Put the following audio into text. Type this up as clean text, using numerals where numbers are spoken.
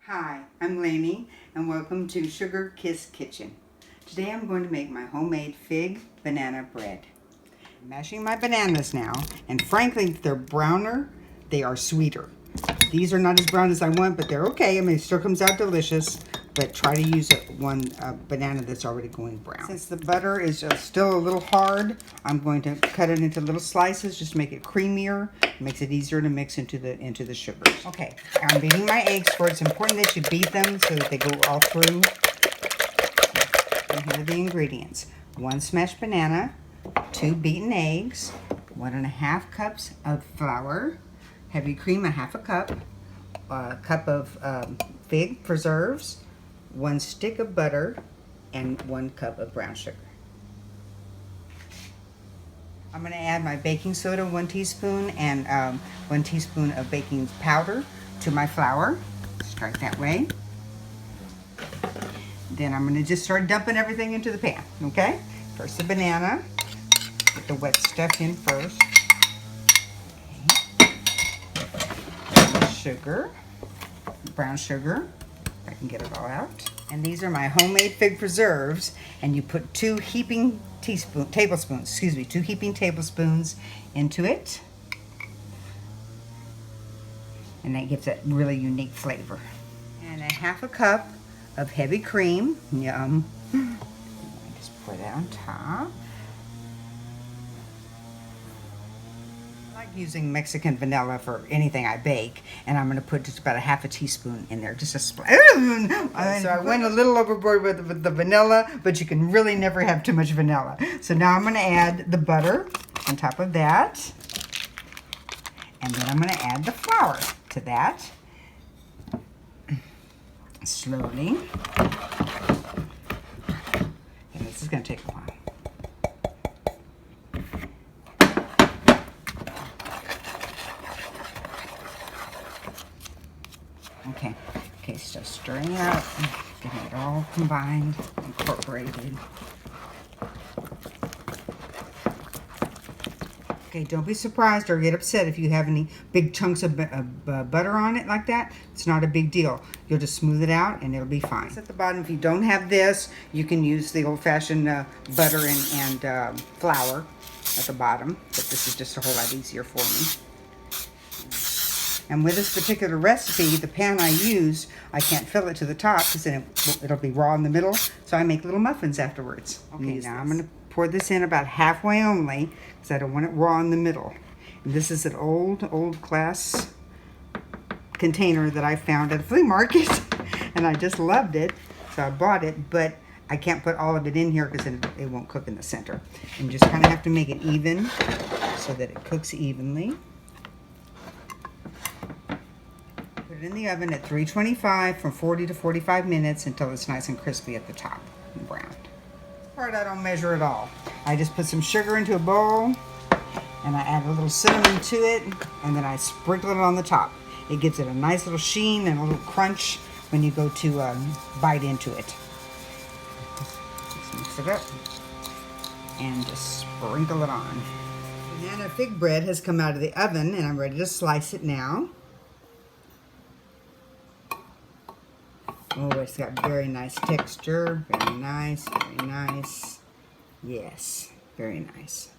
Hi, I'm Lainie and welcome to Sugar Kiss Kitchen. Today I'm going to make my homemade fig banana bread. I'm mashing my bananas now, and frankly, if they're browner, they are sweeter. These are not as brown as I want, but they're okay. I mean, it still comes out delicious, but try to use one banana that's already going brown. Since the butter is still a little hard, I'm going to cut it into little slices just to make it creamier. It makes it easier to mix into the sugars. Okay, I'm beating my eggs for it. It's important that you beat them so that they go all through. And here are the ingredients. 1 smashed banana, 2 beaten eggs, 1½ cups of flour, heavy cream, 1/2 cup, a cup of fig preserves, 1 stick of butter, and 1 cup of brown sugar. I'm going to add my baking soda, 1 teaspoon, and 1 teaspoon of baking powder to my flour. Start that way. Then I'm going to just start dumping everything into the pan, okay? First the banana. Get the wet stuff in first. Okay. Sugar, brown sugar. I can get it all out. And these are my homemade fig preserves, and you put 2 heaping tablespoons into it. And that gives it really unique flavor. And 1/2 cup of heavy cream. Yum. Just pour that on top. I like using Mexican vanilla for anything I bake, and I'm going to put just about 1/2 teaspoon in there, just a splash. So I went a little overboard with the vanilla, but you can really never have too much vanilla. So now I'm going to add the butter on top of that, and then I'm going to add the flour to that. Slowly. And this is going to take a while. Okay, so stirring it up, getting it all combined, incorporated. Okay, don't be surprised or get upset if you have any big chunks of butter on it like that. It's not a big deal. You'll just smooth it out and it'll be fine. It's at the bottom. If you don't have this, you can use the old-fashioned butter and flour at the bottom, but this is just a whole lot easier for me. And with this particular recipe, the pan I use, I can't fill it to the top because then it'll be raw in the middle, so I make little muffins afterwards. Okay, now I'm going to pour this in about halfway only because I don't want it raw in the middle. And this is an old class container that I found at a flea market, and I just loved it, so I bought it, but I can't put all of it in here because it won't cook in the center. And you just kind of have to make it even so that it cooks evenly. Put it in the oven at 325 for 40 to 45 minutes until it's nice and crispy at the top and brown. This part I don't measure at all. I just put some sugar into a bowl and I add a little cinnamon to it, and then I sprinkle it on the top. It gives it a nice little sheen and a little crunch when you go to bite into it. Just mix it up and just sprinkle it on. Banana fig bread has come out of the oven and I'm ready to slice it now. Oh, it's got very nice texture. Very nice, very nice. Yes, very nice.